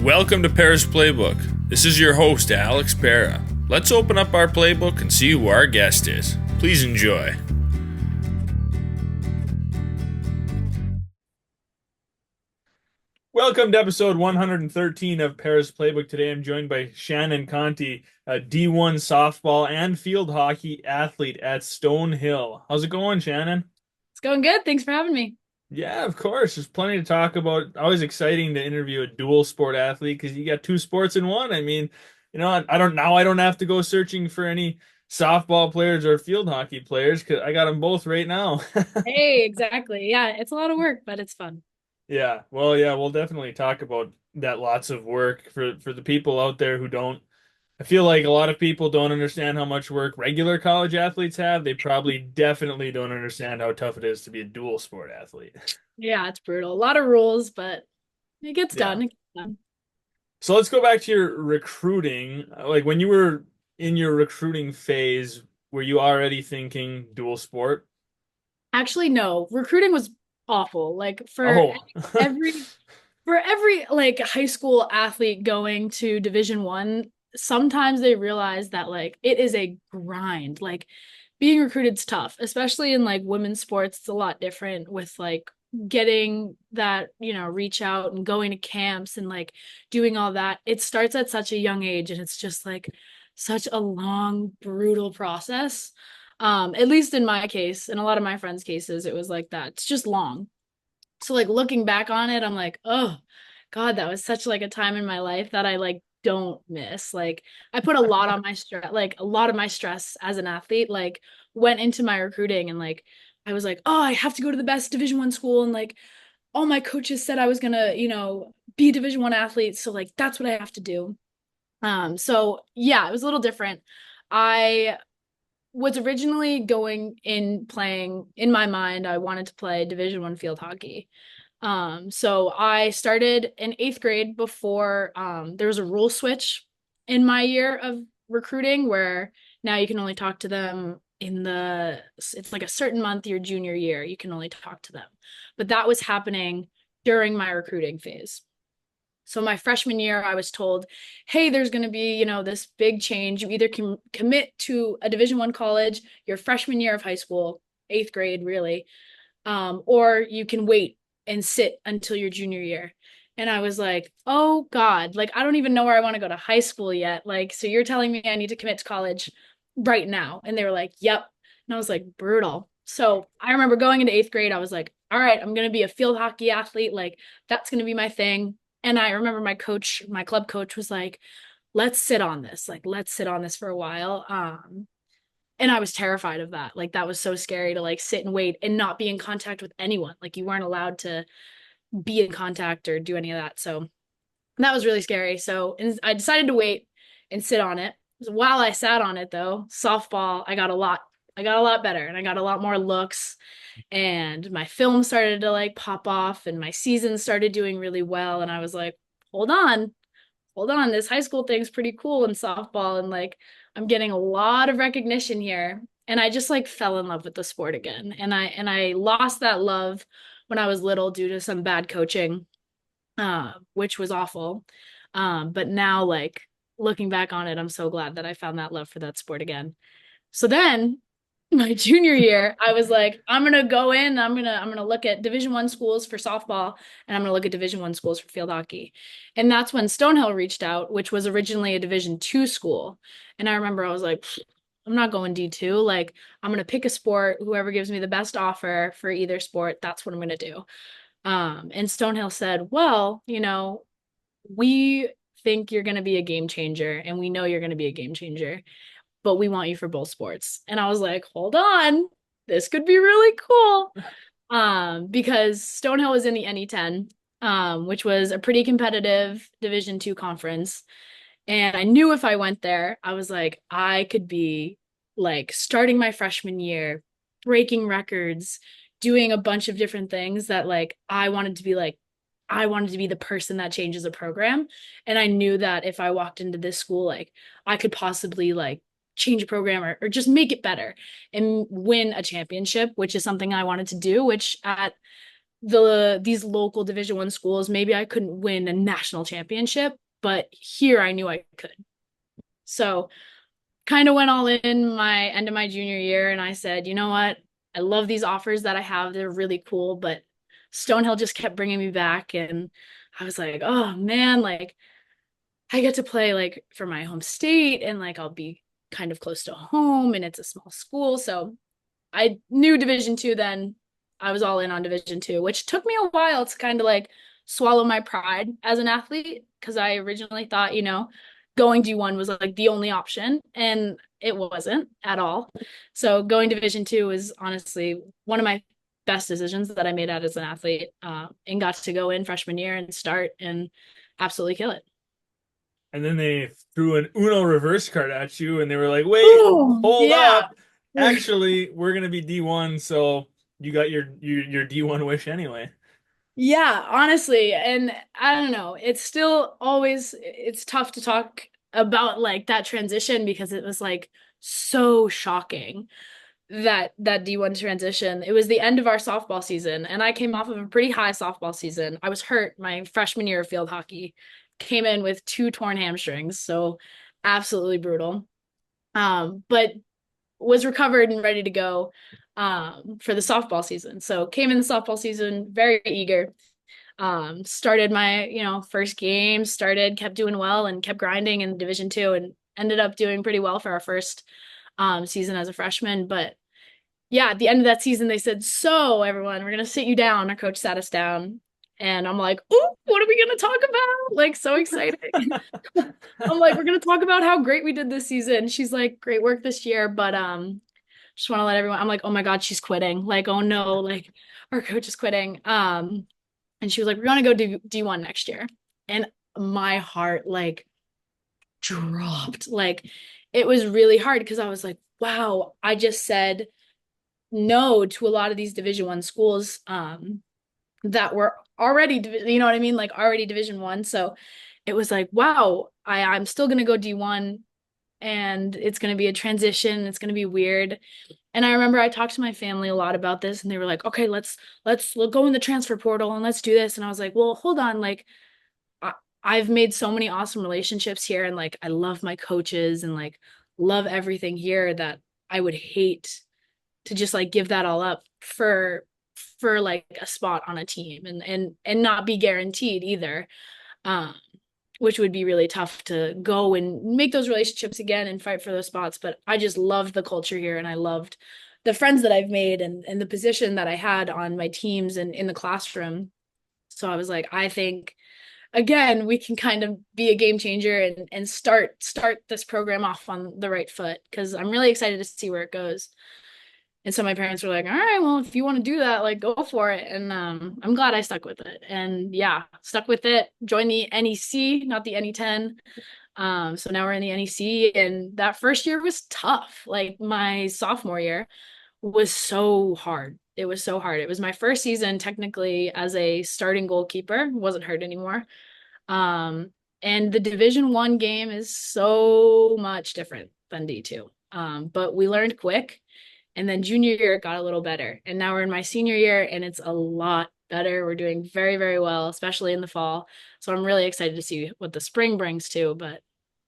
Welcome to Pera's Playbook. This is your host, Alex Pera. Let's open up our playbook and see who our guest is. Please enjoy. Welcome to episode 113 of Pera's Playbook. Today I'm joined by Shannon Conte, a D1 softball and field hockey athlete at Stonehill. How's it going, Shannon? It's going good. Thanks for having me. Yeah, of course. There's plenty to talk about. Always exciting to interview a dual sport athlete because you got two sports in one. I don't have to go searching for any softball players or field hockey players because I got them both right now. Hey, exactly. Yeah, it's a lot of work, but it's fun. Yeah, well, yeah, we'll definitely talk about that. Lots of work for the people out there who don't. I feel like a lot of people don't understand how much work regular college athletes have. They probably definitely don't understand how tough it is to be a dual sport athlete. Yeah, it's brutal. A lot of rules, but it gets Yeah. done. It gets done. So let's go back to your recruiting. Like when you were in your recruiting phase, were you already thinking dual sport? Actually, no. Recruiting was awful. Like Oh, every for every like high school athlete going to Division 1, sometimes they realize that like it is a grind. Like being recruited's tough, especially in like women's sports. It's a lot different with like getting that, reach out and going to camps and like doing all that. It starts at such a young age and it's just like such a long, brutal process. At least in my case, in a lot of my friends' cases, it was like that. It's just long. So like looking back on it, I'm like, oh God, that was such like a time in my life that I like don't miss. Like I put a lot on my stress, like a lot of my stress as an athlete, like went into my recruiting and like I was like, oh, I have to go to the best Division 1 school and like all my coaches said I was gonna, be a Division 1 athlete. So like that's what I have to do. So yeah, it was a little different. I was originally going in playing in my mind, I wanted to play Division 1 field hockey. So I started in 8th grade before there was a rule switch in my year of recruiting where now you can only talk to them it's like a certain month your junior year, you can only talk to them. But that was happening during my recruiting phase. So my freshman year, I was told, hey, there's going to be, this big change. You either can commit to a Division 1 college your freshman year of high school, 8th grade, really, or you can wait and sit until your junior year. And I was like, oh God, like I don't even know where I want to go to high school yet. Like, so you're telling me I need to commit to college right now. And they were like, yep. And I was like, brutal. So I remember going into 8th grade, I was like, all right, I'm going to be a field hockey athlete. Like, that's going to be my thing. And I remember my club coach was like, let's sit on this. Like, let's sit on this for a while. And I was terrified of that. Like, that was so scary to like sit and wait and not be in contact with anyone. Like, you weren't allowed to be in contact or do any of that. So that was really scary. So and I decided to wait and sit on it. So while I sat on it though, softball, I got a lot better and I got a lot more looks and my film started to like pop off and my season started doing really well. And I was like, hold on, hold on, this high school thing's pretty cool in softball. And like, I'm getting a lot of recognition here. And I just like fell in love with the sport again. And I lost that love when I was little due to some bad coaching, which was awful. But now like looking back on it, I'm so glad that I found that love for that sport again. So then my junior year, I was like, I'm gonna go in, I'm gonna look at Division 1 schools for softball and I'm gonna look at Division 1 schools for field hockey. And that's when Stonehill reached out, which was originally a Division 2 school. And I remember I was like, I'm not going D2. Like, I'm gonna pick a sport, whoever gives me the best offer for either sport, that's what I'm gonna do. And Stonehill said, well, we think you're gonna be a game changer, and we know you're gonna be a game changer, but we want you for both sports. And I was like, hold on, this could be really cool. Because Stonehill was in the NE10, which was a pretty competitive Division 2 conference. And I knew if I went there, I was like, I could be like starting my freshman year, breaking records, doing a bunch of different things that like I wanted to be the person that changes a program. And I knew that if I walked into this school, like I could possibly like change a program or just make it better and win a championship, which is something I wanted to do, which at these local Division 1 schools, maybe I couldn't win a national championship, but here I knew I could. So kind of went all in my end of my junior year, and I said, you know what? I love these offers that I have. They're really cool, but Stonehill just kept bringing me back, and I was like, oh man, like I get to play like for my home state, and like I'll be kind of close to home, and it's a small school, so I knew Division 2 then. I was all in on Division 2, which took me a while to kind of like swallow my pride as an athlete because I originally thought, going D1 was like the only option, and it wasn't at all. So going Division 2 was honestly one of my best decisions that I made out as an athlete, and got to go in freshman year and start and absolutely kill it. And then they threw an Uno reverse card at you, and they were like, "Wait, Oh, hold yeah. up! Actually, we're gonna be D1, so you got your D1 wish anyway." Yeah, honestly, and I don't know, it's still always it's tough to talk about like that transition because it was like so shocking that D1 transition. It was the end of our softball season and I came off of a pretty high softball season. I was hurt my freshman year of field hockey. Came in with two torn hamstrings, so absolutely brutal. But was recovered and ready to go for the softball season. So came in the softball season very eager, started my first game, started kept doing well and kept grinding in Division 2 and ended up doing pretty well for our first season as a freshman. But yeah, at the end of that season they said, so everyone, we're gonna sit you down. Our coach sat us down and I'm like, oh, what are we gonna talk about? Like, so exciting. I'm like, we're gonna talk about how great we did this season. She's like, great work this year, but just want to let everyone, I'm like, oh my God, she's quitting. Like, oh no, like our coach is quitting. And she was like, we're gonna go D1 next year. And my heart like dropped. Like it was really hard because I was like, wow, I just said no to a lot of these Division 1 schools that were already, you know what I mean? Like already Division 1. So it was like, wow, I'm still gonna go D1 and it's gonna be a transition. It's gonna be weird. And I remember I talked to my family a lot about this and they were like, okay, let's go in the transfer portal and let's do this. And I was like, well, hold on. Like I, I've made so many awesome relationships here and like I love my coaches and like love everything here that I would hate to just like give that all up for like a spot on a team and not be guaranteed either. Um which would be really tough to go and make those relationships again and fight for those spots. But I just loved the culture here and I loved the friends that I've made and the position that I had on my teams and in the classroom. So I was like, I think again, we can kind of be a game changer and start this program off on the right foot because I'm really excited to see where it goes. And so my parents were like, all right, well, if you want to do that, like go for it. And I'm glad I stuck with it. And yeah, stuck with it, joined the NEC, not the NE10. So now we're in the NEC. And that first year was tough. Like my sophomore year was so hard. It was so hard. It was my first season technically as a starting goalkeeper, wasn't hurt anymore. Um, and the Division 1 game is so much different than D2. But we learned quick. And then junior year it got a little better. And now we're in my senior year and it's a lot better. We're doing very, very well, especially in the fall. So I'm really excited to see what the spring brings too. But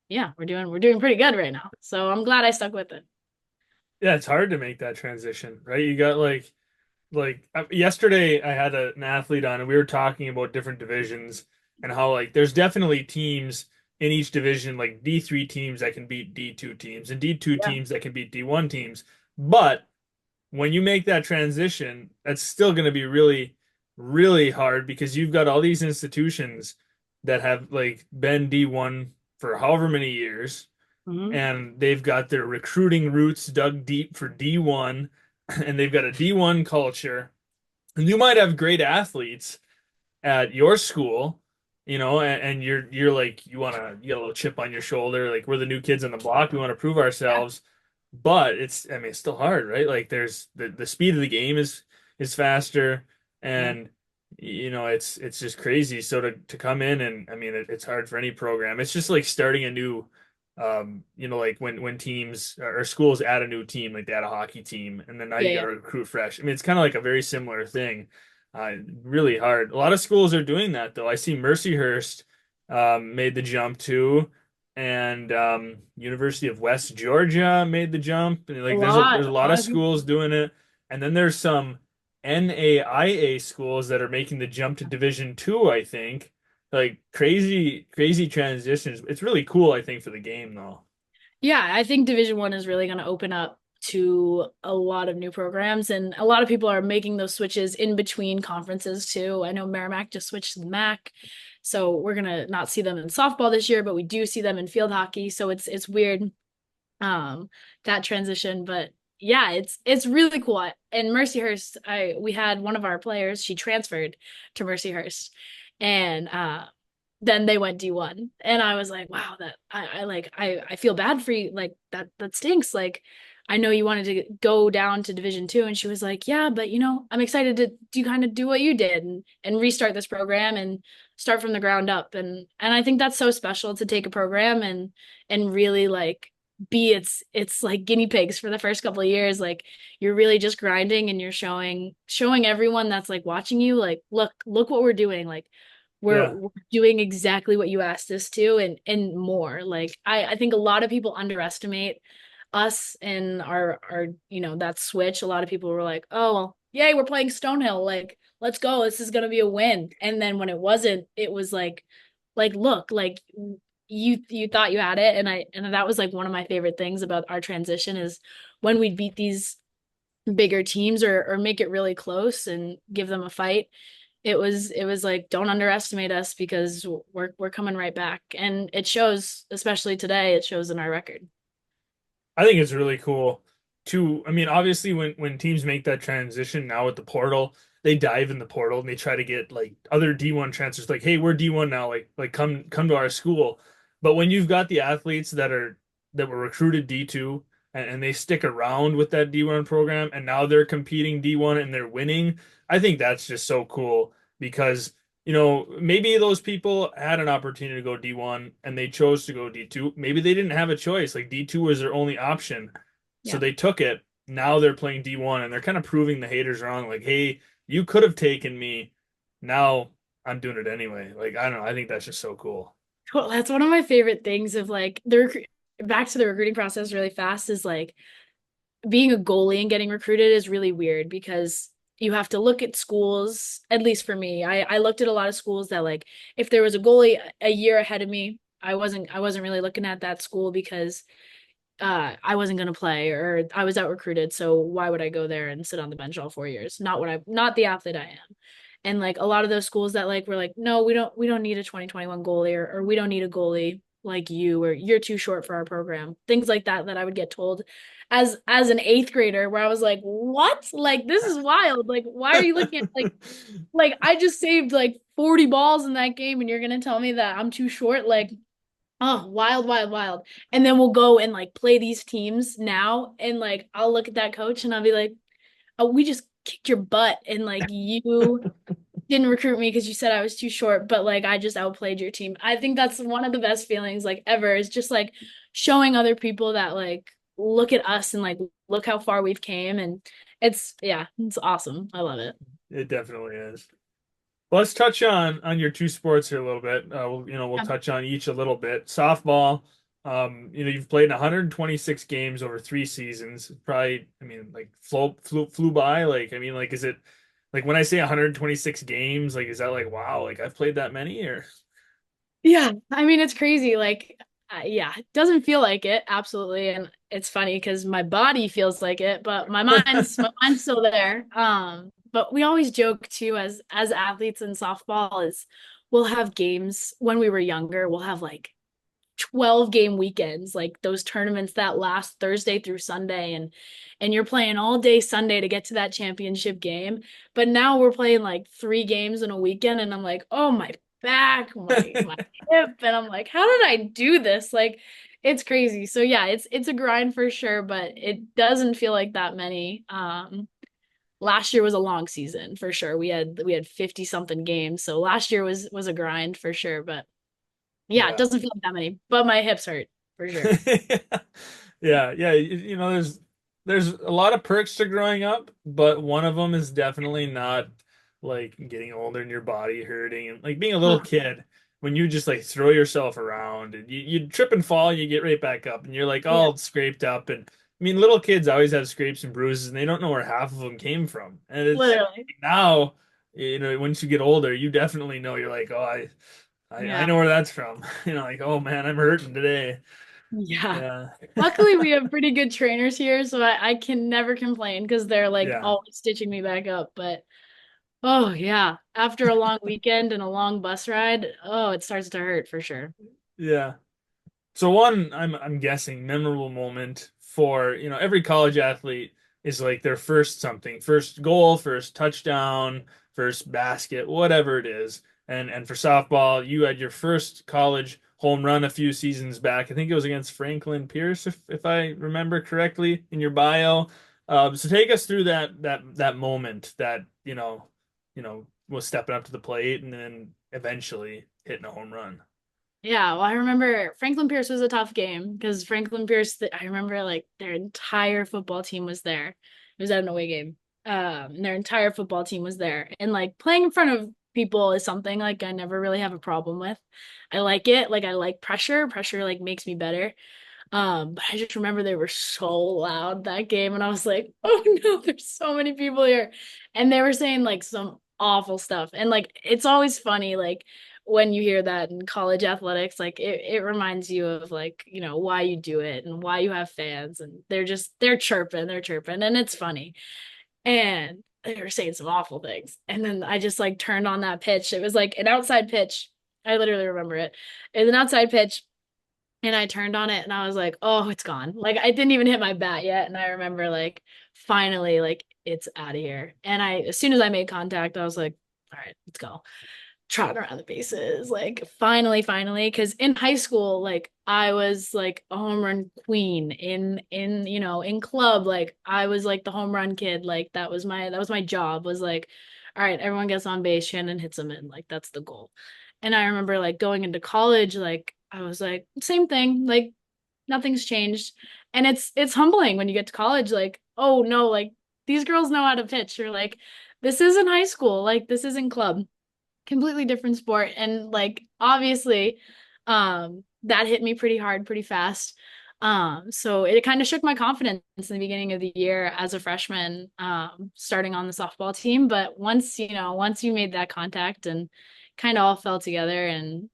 yeah, we're doing pretty good right now. So I'm glad I stuck with it. Yeah, it's hard to make that transition, right? You got yesterday I had an athlete on and we were talking about different divisions and how like there's definitely teams in each division, like D3 teams that can beat D2 teams and D2 Yeah. teams that can beat D1 teams. But when you make that transition, that's still going to be really, really hard because you've got all these institutions that have like been D1 for however many years, Mhm. and they've got their recruiting roots dug deep for D1, and they've got a D1 culture. And you might have great athletes at your school, and you're like you got a little chip on your shoulder, like we're the new kids on the block, we want to prove Yeah. ourselves. But I mean, it's still hard, right? Like there's the speed of the game is faster, Yeah. and it's just crazy. So to come in and I mean, it's hard for any program. It's just like starting a new, like when teams or schools add a new team, like they add a hockey team, and then now Yeah. you got Yeah. to recruit fresh. I mean, it's kind of like a very similar thing. Really hard. A lot of schools are doing that though. I see Mercyhurst made the jump too, and University of West Georgia made the jump. And like there's a A lot lot of of people. schools doing it, and then there's some NAIA schools that are making the jump to Division Two, I think. Like crazy transitions. It's really cool, I think, for the game though. Yeah, I think Division One is really going to open up to a lot of new programs, and a lot of people are making those switches in between conferences too. I know Merrimack just switched to the MAC, so we're gonna not see them in softball this year, but we do see them in field hockey. So it's weird, that transition, but yeah, it's really cool. And Mercyhurst, I we had one of our players, she transferred to Mercyhurst, and then they went D1. And I was like, wow, that I like I feel bad for you. Like that stinks. Like I know you wanted to go down to Division Two. And she was like, yeah, but I'm excited to do kind of do what you did and restart this program and start from the ground up. And I think that's so special to take a program and really like be it's like guinea pigs for the first couple of years. Like you're really just grinding and you're showing everyone that's like watching you, like, look what we're doing. Like Yeah. we're doing exactly what you asked us to and more. Like I think a lot of people underestimate us and our that switch. A lot of people were like, oh well, yay, we're playing Stonehill, like let's go, this is gonna be a win. And then when it wasn't, it was like look, like you thought you had it. And that was like one of my favorite things about our transition is when we beat these bigger teams or make it really close and give them a fight. It was like, don't underestimate us because we're coming right back. And it shows, especially today, it shows in our record. I think it's really cool to, I mean, obviously when teams make that transition now with the portal, they dive in the portal and they try to get like other D1 transfers like, hey, we're D1 now, like come to our school. But when you've got the athletes that were recruited D2 and they stick around with that D1 program and now they're competing D1 and they're winning, I think that's just so cool because maybe those people had an opportunity to go D1 and they chose to go D2. Maybe they didn't have a choice. Like D2 was their only option. So Yeah. they took it. Now they're playing D1 and they're kind of proving the haters wrong. Like, hey, you could have taken me. Now I'm doing it anyway. Like, I don't know. I think that's just so cool. Well, that's one of my favorite things of like back to the recruiting process really fast is like being a goalie and getting recruited is really weird because you have to look at schools, at least for me. I looked at a lot of schools that like if there was a goalie a year ahead of me, I wasn't really looking at that school because I wasn't gonna play or I was out recruited. So why would I go there and sit on the bench all 4 years? Not the athlete I am. And like a lot of those schools that like were like, no, we don't need a 2021 goalie or we don't need a goalie like you or you're too short for our program. Things like that I would get told as an eighth grader where I was like, what? Like this is wild. Like why are you looking at like I just saved like 40 balls in that game and you're gonna tell me that I'm too short? Like, oh, wild, wild, wild. And then we'll go and like play these teams now. And like, I'll look at that coach and I'll be like, oh, we just kicked your butt. And like, you didn't recruit me because you said I was too short, but like, I just outplayed your team. I think that's one of the best feelings like ever is just like showing other people that like, look at us and like, look how far we've came. And yeah, it's awesome. I love it. It definitely is. Well, let's touch on your two sports here a little bit. We'll Yeah. touch on each a little bit. Softball, you've played 126 games over 3 seasons. Probably, I mean, like flew by. Like, I mean, like, is it like when I say 126 games, like, is that like wow, like I've played that many or? Yeah, I mean it's crazy. Like, yeah, it doesn't feel like it, absolutely, and it's funny because my body feels like it, but my mind's still there. But we always joke too, as athletes in softball, is we'll have games when we were younger. We'll have like 12 game weekends, like those tournaments that last Thursday through Sunday, and you're playing all day Sunday to get to that championship game. But now we're playing like 3 games in a weekend, and I'm like, oh my back, my hip, and I'm like, how did I do this? Like, it's crazy. So yeah, it's a grind for sure, but it doesn't feel like that many. Last year was a long season for sure. We had 50 something games, so last year was a grind for sure, but yeah, it Yeah. doesn't feel like that many, but my hips hurt for sure. Yeah. There's a lot of perks to growing up, but one of them is definitely not like getting older and your body hurting and like being a little kid when you just like throw yourself around and you trip and fall and you get right back up and you're like Yeah, all scraped up and I mean little kids always have scrapes and bruises and they don't know where half of them came from. And it's literally. now, you know, once you get older, you definitely know you're like, oh, I Yeah. know where that's from. You know, like, oh man, I'm hurting today. Yeah. Yeah. Luckily, we have pretty good trainers here, so I can never complain because they're like Yeah. always stitching me back up. But oh yeah, after a long weekend and a long bus ride, oh, it starts to hurt for sure. Yeah. So one, I'm guessing memorable moment for, you know, every college athlete is like their first something, first goal, first touchdown, first basket, whatever it is. And for softball, you had your first college home run a few seasons back. I think it was against Franklin Pierce, if I remember correctly in your bio. So take us through that moment that, was stepping up to the plate and then eventually hitting a home run. Yeah, well, I remember Franklin Pierce was a tough game because Franklin Pierce, I remember like their entire football team was there. It was at an away game. And their entire football team was there. And like playing in front of people is something like I never really have a problem with. I like it. Like I like pressure. Pressure like makes me better. But I just remember they were so loud that game, and I was like, oh no, there's so many people here. And they were saying like some awful stuff. And like it's always funny, like when you hear that in college athletics, like it reminds you of like, why you do it and why you have fans, and they're chirping, and it's funny. And they were saying some awful things. And then I just like turned on that pitch. It was like an outside pitch. I literally remember it. It was an outside pitch and I turned on it and I was like, oh, it's gone. Like I didn't even hit my bat yet. And I remember like finally like it's out of here. And as soon as I made contact, I was like, all right, let's go. Trotting around the bases. Like finally, because in high school, like I was like a home run queen in club. Like I was like the home run kid. Like that was my job, was like, all right, everyone gets on base, Shannon hits them in. Like that's the goal. And I remember like going into college, like I was like, same thing, like nothing's changed. And it's humbling when you get to college, like, oh no, like these girls know how to pitch, or like this isn't high school, like this isn't club, completely different sport. And like obviously, that hit me pretty hard, pretty fast. So it kind of shook my confidence in the beginning of the year as a freshman, starting on the softball team. But once you made that contact and kind of all fell together and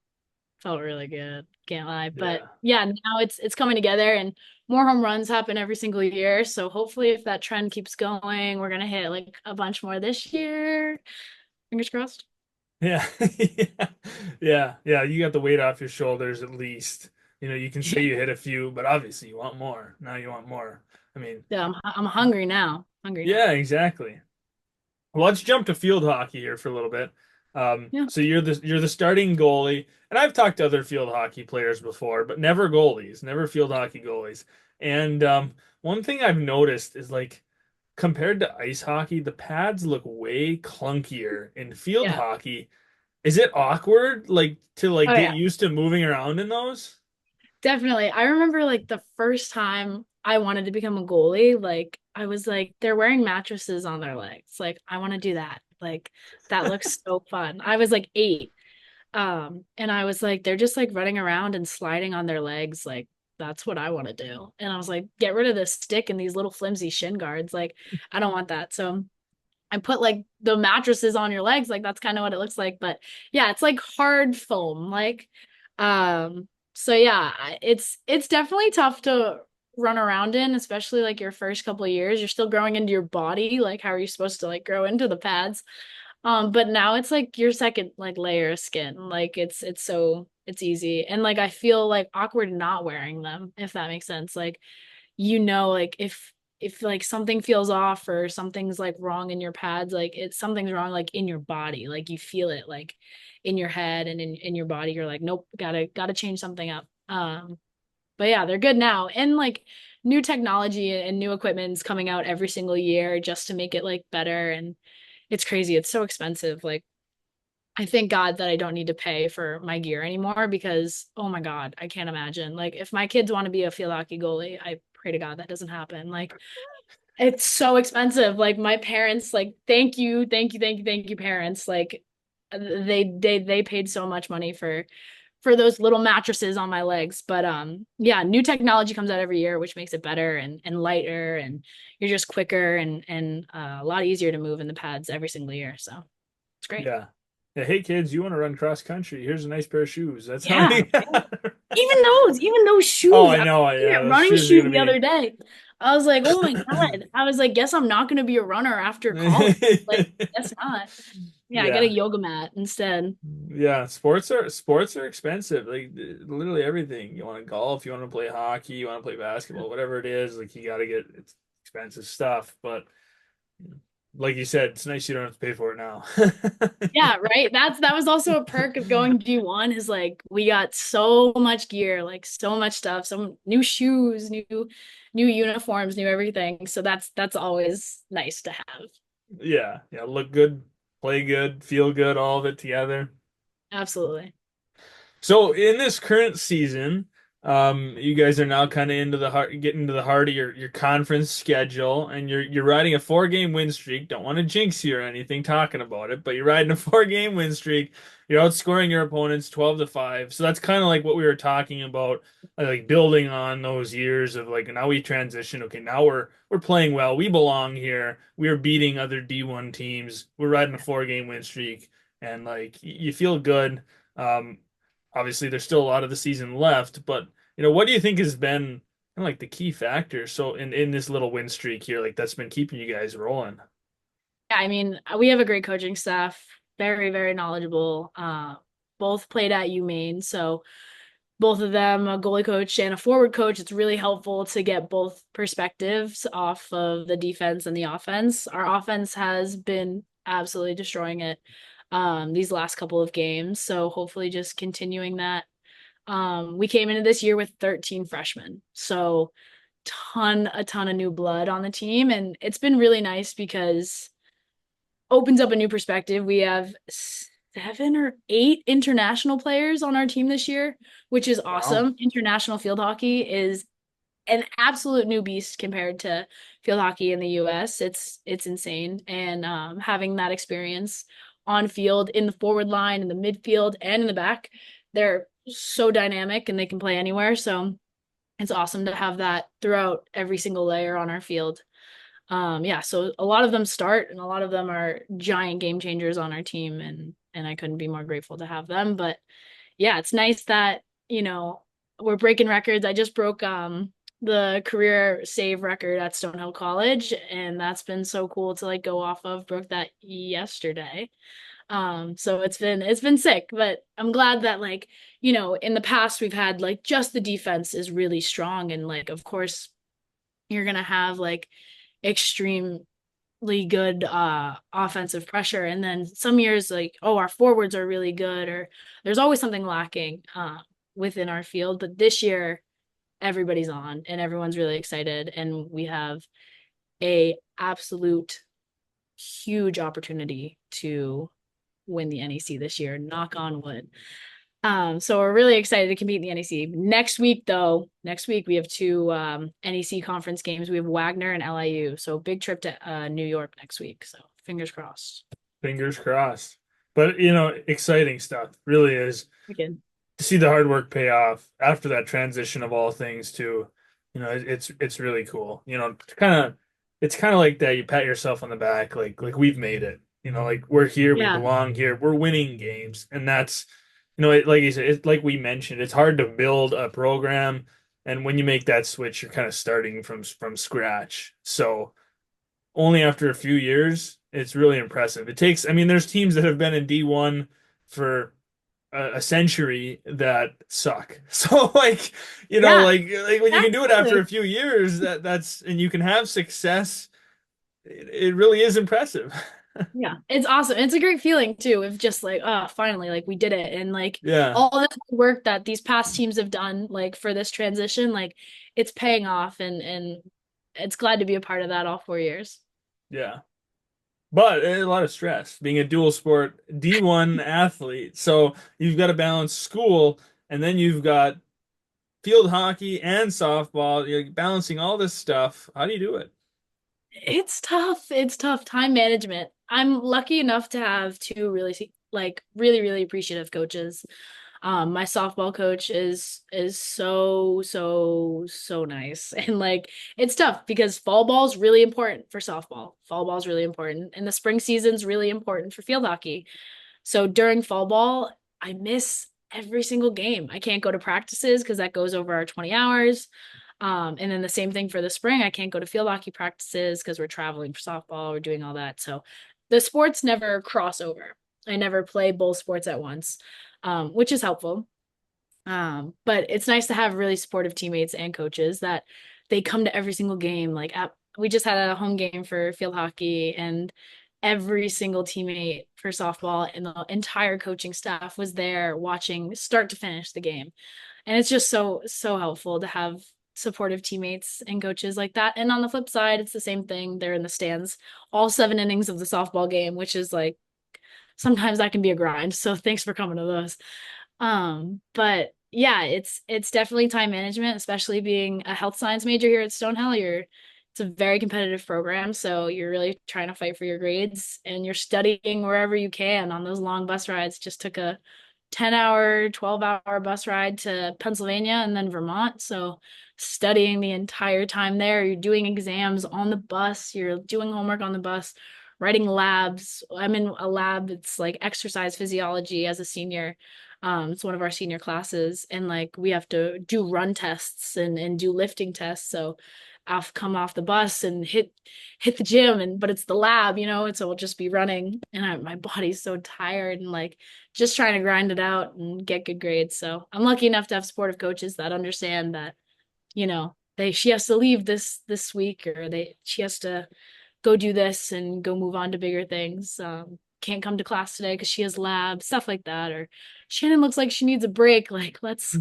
felt really good. Can't lie. But Yeah. yeah, now it's coming together and more home runs happen every single year. So hopefully if that trend keeps going, we're gonna hit like a bunch more this year. Fingers crossed. Yeah. Yeah. Yeah. Yeah. You got the weight off your shoulders at least. You know, you can say Yeah. you hit a few, but obviously you want more. Now you want more. I mean, Yeah, I'm hungry now. Hungry now. yeah, exactly. Well, let's jump to field hockey here for a little bit. Yeah. So you're the starting goalie, and I've talked to other field hockey players before, but never goalies, never field hockey goalies. And one thing I've noticed is like compared to ice hockey, the pads look way clunkier in field Yeah. hockey. Is it awkward like to like Oh get yeah. used to moving around in those? Definitely. I remember like the first time I wanted to become a goalie, like I was like, they're wearing mattresses on their legs. Like, I want to do that. Like, that looks so fun. I was like 8. And I was like, they're just like running around and sliding on their legs. Like, that's what I want to do. And I was like, get rid of this stick and these little flimsy shin guards. Like, I don't want that. So I put like the mattresses on your legs. Like, that's kind of what it looks like. But yeah, it's like hard foam. Like, so yeah, it's definitely tough to run around in, especially like your first couple of years. You're still growing into your body. Like, how are you supposed to like grow into the pads? But now it's like your second like layer of skin. Like it's easy. And like I feel like awkward not wearing them, if that makes sense. Like like if like something feels off or something's like wrong in your pads, like it's something's wrong like in your body. Like you feel it like in your head and in your body. You're like, nope, gotta change something up. But yeah, they're good now. And like new technology and new equipment's coming out every single year just to make it like better. And it's crazy. It's so expensive. Like I thank God that I don't need to pay for my gear anymore because oh my God, I can't imagine. Like if my kids want to be a field hockey goalie, I pray to God that doesn't happen. Like It's so expensive. Like my parents, like thank you, thank you, thank you, thank you, parents. Like they paid so much money for those little mattresses on my legs. But yeah, new technology comes out every year, which makes it better and lighter, and you're just quicker and a lot easier to move in the pads every single year. So it's great. Yeah. Yeah, hey kids, you want to run cross country? Here's a nice pair of shoes. That's how Yeah, many. right. Even those Oh, shoes. I I was know. looking Yeah, at those running shoes are shoes gonna the other be. day. I was like, oh my God. I was like, guess I'm not gonna be a runner after college. Like, guess not. Yeah, I get a Yeah. yoga mat instead. Yeah, sports are expensive. Like literally everything. You want to golf, you want to play hockey, you want to play basketball, whatever it is, like you got to get it's expensive stuff. But like you said, it's nice you don't have to pay for it now. Yeah, right. That was also a perk of going D1 is like we got so much gear, like so much stuff, some new shoes, new uniforms, new everything. So that's always nice to have. Yeah, yeah, look good, play good, feel good, all of it together. Absolutely. So in this current season, you guys are now kind of into the heart, getting into the heart of your conference schedule, and you're riding a 4 game win streak. Don't want to jinx you or anything talking about it, but you're riding a 4 game win streak. You're outscoring your opponents 12-5. So that's kind of like what we were talking about, like building on those years of like now we transition. Okay, now we're playing well. We belong here. We're beating other D1 teams. We're riding a 4 game win streak, and like you feel good. Um, Obviously there's still a lot of the season left, but what do you think has been kind of like the key factor so in this little win streak here, like that's been keeping you guys rolling? Yeah, I mean, we have a great coaching staff, very, very knowledgeable. Both played at UMaine, so both of them, a goalie coach and a forward coach, it's really helpful to get both perspectives off of the defense and the offense. Our offense has been absolutely destroying it these last couple of games, so hopefully just continuing that. We came into this year with 13 freshmen, so a ton of new blood on the team, and it's been really nice because opens up a new perspective. We have 7 or 8 international players on our team this year, which is Wow. awesome. International field hockey is an absolute new beast compared to field hockey in the US. It's insane. And having that experience on field in the forward line, in the midfield, and in the back, they're so dynamic and they can play anywhere. So it's awesome to have that throughout every single layer on our field. Yeah, so a lot of them start and a lot of them are giant game changers on our team, and I couldn't be more grateful to have them. But yeah, it's nice that, we're breaking records. I just broke the career save record at Stonehill College, and that's been so cool to like go off of. Broke that yesterday. So it's been sick, but I'm glad that like, in the past we've had like just the defense is really strong, and like of course you're gonna have like extremely good offensive pressure, and then some years like, oh, our forwards are really good, or there's always something lacking within our field. But this year everybody's on and everyone's really excited, and we have a absolute huge opportunity to win the NEC this year, knock on wood. So we're really excited to compete in the NEC. Next week we have two NEC conference games. We have Wagner and LIU. So big trip to New York next week. So fingers crossed. Fingers crossed. But exciting stuff really is Again. to see the hard work pay off after that transition of all things to it's really cool. It's kind of like that you pat yourself on the back like we've made it. Like we're here, we Yeah. belong here, we're winning games, and that's like you said, it's like we mentioned, it's hard to build a program, and when you make that switch you're kind of starting from scratch. So only after a few years it's really impressive. It takes, I mean, there's teams that have been in D1 for a century that suck. So like, Yeah, like when you can do it after a absolutely. few years, that's and you can have success, it really is impressive. Yeah, it's awesome. It's a great feeling too, of just like, oh, finally, like we did it. And like Yeah, all this work that these past teams have done, like for this transition, like it's paying off, and it's glad to be a part of that all 4 years. yeah. But a lot of stress being a dual sport D1 athlete. So you've got to balance school, and then you've got field hockey and softball. You're balancing all this stuff. How do you do it? It's tough. It's tough. Time management. I'm lucky enough to have two really really appreciative coaches. My softball coach is so nice. And like it's tough because fall ball is really important for softball. Fall ball is really important. And the spring season's really important for field hockey. So during fall ball, I miss every single game. I can't go to practices because that goes over our 20 hours. And then the same thing for the spring. I can't go to field hockey practices because we're traveling for softball, we're doing all that. So the sports never cross over. I never play both sports at once, which is helpful. But it's nice to have really supportive teammates and coaches that they come to every single game. We just had a home game for field hockey, and every single teammate for softball and the entire coaching staff was there watching start to finish the game. And it's just so helpful to have supportive teammates and coaches like that. And on the flip side, it's the same thing. They're in the stands all 7 innings of the softball game, which is like sometimes that can be a grind. So thanks for coming to those. But yeah, it's definitely time management, especially being a health science major here at Stonehill. It's a very competitive program, so you're really trying to fight for your grades and you're studying wherever you can on those long bus rides. Just took a 10-hour, 12-hour bus ride to Pennsylvania and then Vermont. So studying the entire time there, you're doing exams on the bus, you're doing homework on the bus, writing labs. I'm in a lab, it's like exercise physiology as a senior. It's one of our senior classes, and like we have to do run tests and do lifting tests. So I'll come off the bus and hit the gym, and but it's the lab, and so we'll just be running, and my body's so tired and like just trying to grind it out and get good grades. So I'm lucky enough to have supportive coaches that understand that, she has to leave this week, or she has to go do this and go move on to bigger things. Can't come to class today because she has lab, stuff like that. Or Shannon looks like she needs a break. Like let's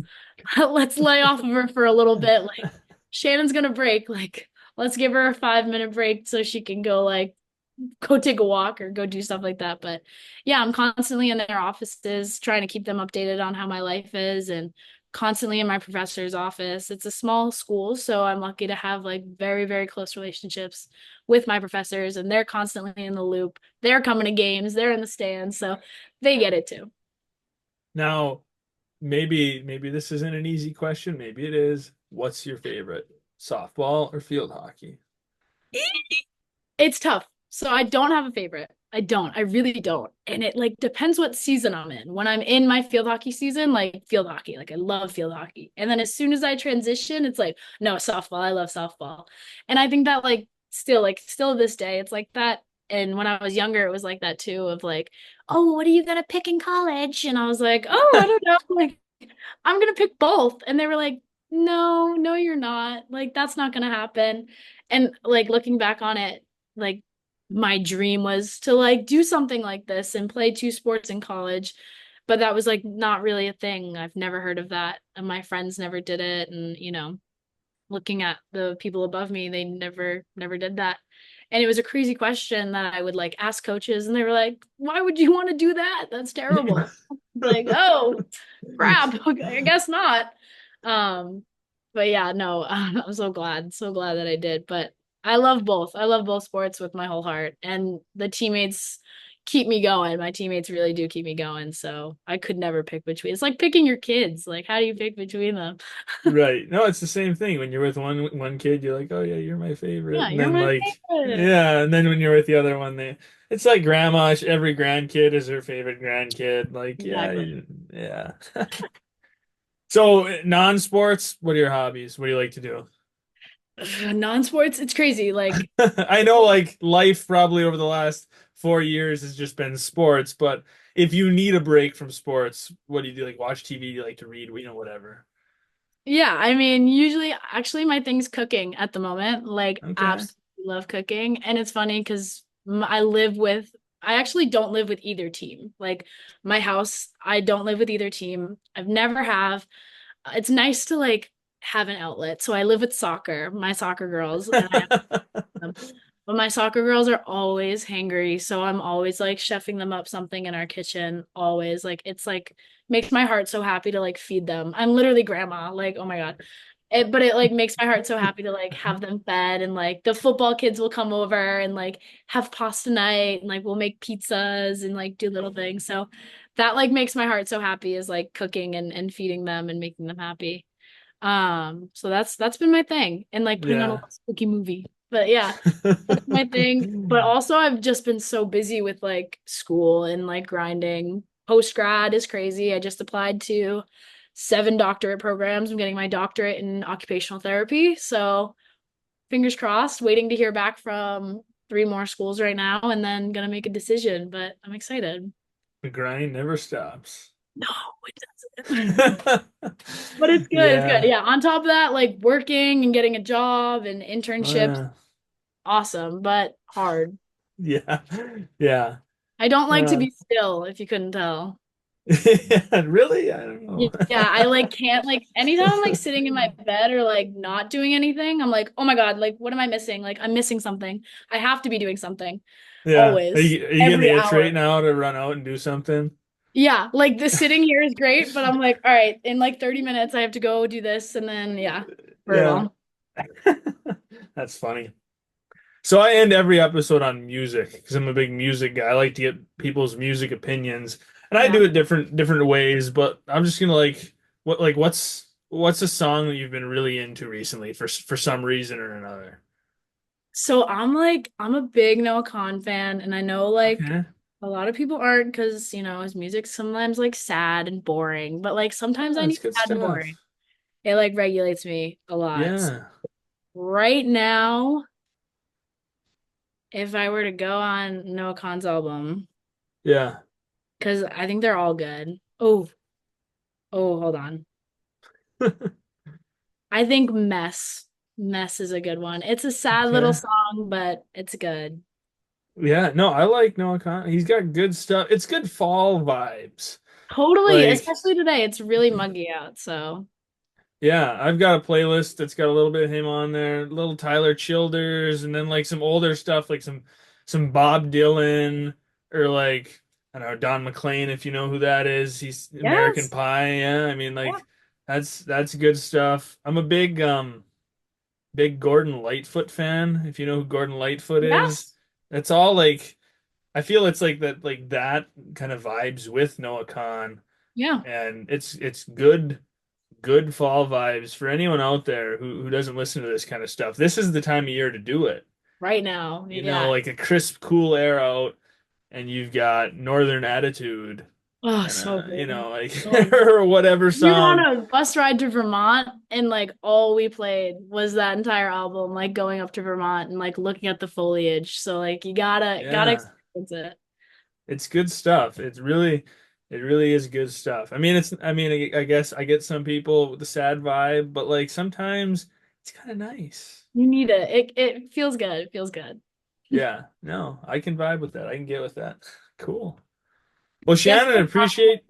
lay off of her for a little bit. Like Shannon's gonna break. Like let's give her a 5 minute break so she can go take a walk or go do stuff like that. But yeah, I'm constantly in their offices trying to keep them updated on how my life is, and constantly in my professor's office. It's a small school, so I'm lucky to have like very, very close relationships with my professors, and they're constantly in the loop. They're coming to games, they're in the stands, so they get it too. Now, maybe this isn't an easy question. Maybe it is. What's your favorite? Softball or field hockey? It's tough. So I don't have a favorite. I don't. I really don't. And it like depends what season I'm in. When I'm in my field hockey season, like field hockey, like I love field hockey. And then as soon as I transition, it's like, no, softball. I love softball. And I think that still to this day, it's like that. And when I was younger, it was like that too, of like, oh, what are you gonna pick in college? And I was like, oh, I don't know. Like, I'm gonna pick both. And they were like, no, you're not. Like, that's not gonna happen. And like looking back on it, like my dream was to like do something like this and play two sports in college, but that was like not really a thing. I've never heard of that, and my friends never did it. And looking at the people above me, they never did that. And it was a crazy question that I would like ask coaches, and they were like, why would you want to do that? That's terrible. Like, oh crap, okay, I guess not. um but yeah, no, I'm so glad that I did. But I love both sports with my whole heart, and the teammates keep me going. My teammates really do keep me going, so I could never pick between. It's like picking your kids. Like, how do you pick between them? Right. No, it's the same thing. When you're with one kid, you're like, "Oh yeah, you're my favorite." Yeah, And you're then my like, favorite. yeah, and then when you're with the other one, it's like grandma, every grandkid is her favorite grandkid. Like, yeah, Exactly. yeah. So, non-sports, what are your hobbies? What do you like to do? Non-sports, it's crazy. Like, I know like life probably over the last 4 years has just been sports, but if you need a break from sports, what do you do? Like watch TV, do you like to read, whatever. yeah, I mean, usually, actually, my thing's cooking at the moment. Like, Okay. absolutely love cooking. And it's funny because I actually don't live with either team. Like, my house, I don't live with either team. I've never have. It's nice to like have an outlet. So I live with my soccer girls, and I have them. But my soccer girls are always hangry, so I'm always like chefing them up something in our kitchen. Always like it's like makes my heart so happy to like feed them. I'm literally grandma. Like, oh my God. But it like makes my heart so happy to like have them fed, and like the football kids will come over and like have pasta night, and like we'll make pizzas and like do little things. So that like makes my heart so happy, is like cooking and feeding them and making them happy. So that's been my thing, and like putting on a Yeah. little spooky movie. But yeah, that's my thing. But also I've just been so busy with like school and like grinding. Post grad is crazy. I just applied to 7 doctorate programs. I'm getting my doctorate in occupational therapy. So fingers crossed, waiting to hear back from 3 more schools right now, and then gonna make a decision. But I'm excited. The grind never stops. No, it doesn't. But it's good. It's good. Yeah. Yeah. On top of that, like working and getting a job and Oh internships, yeah. awesome, but hard. Yeah. Yeah. I don't like to Uh, be still, if you couldn't tell. yeah, really? I don't know. Yeah, I like can't like anytime I'm like sitting in my bed or like not doing anything, I'm like, oh my God, like what am I missing? Like I'm missing something. I have to be doing something Yeah. always, Are you getting the every itch right hour. now to run out and do something? Yeah, like the sitting here is great, but I'm like, all right, in like 30 minutes I have to go do this, and then yeah, Yeah. brutal. That's funny. So I end every episode on music because I'm a big music guy. I like to get people's music opinions, and I Yeah. do it different ways. But I'm just gonna what's a song that you've been really into recently for some reason or another? So I'm a big Noah Khan fan, and I know like Okay, a lot of people aren't, because his music's sometimes like sad and boring, but like sometimes yeah, I that's need good sad and boring. stuff. It like regulates me a lot. Yeah, Right now, if I were to go on Noah Khan's album, yeah, because I think they're all good. Oh, hold on. I think Mess is a good one. It's a sad little okay, song, but it's good. yeah. No, I like Noah Conte. He's got good stuff. It's good fall vibes. Totally, Like especially today. It's really muggy out, so yeah, I've got a playlist that's got a little bit of him on there, little Tyler Childers, and then like some older stuff, like some Bob Dylan or like I don't know Don McLean, if you know who that is. He's American yes. Pie. Yeah, I mean Yeah. like that's good stuff. I'm a big Gordon Lightfoot fan. If you know who Gordon Lightfoot is, Yes. it's all like I feel it's like that kind of vibes with Noah Khan, Yeah. and it's good fall vibes for anyone out there who doesn't listen to this kind of stuff. This is the time of year to do it. Right now. You know, Yeah. like a crisp, cool air out, and you've got Northern Attitude Oh, and so good. like So good. or whatever We were song. on a bus ride to Vermont, and like all we played was that entire album, like going up to Vermont and like looking at the foliage. So like you gotta Yeah, experience it. it's good stuff. It really is good stuff. I mean, I guess I get some people with the sad vibe, but like sometimes it's kind of nice. You need it. It feels good. It feels good. Yeah, no, I can vibe with that. I can get with that. Cool. Well, Yes. Shannon, appreciate.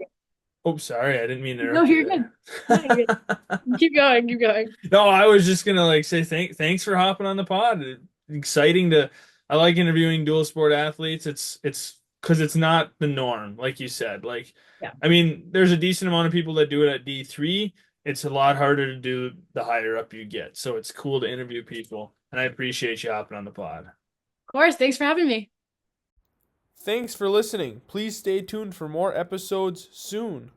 Oh, sorry, I didn't mean to No, interrupt you you're good. there. No, you're good. Keep going. Keep going. No, I was just gonna like say thanks for hopping on the pod. Exciting to I like interviewing dual sport athletes. It's because it's not the norm, like you said. Like, Yeah. I mean, there's a decent amount of people that do it at D3. It's a lot harder to do the higher up you get. So it's cool to interview people, and I appreciate you hopping on the pod. Of course. Thanks for having me. Thanks for listening. Please stay tuned for more episodes soon.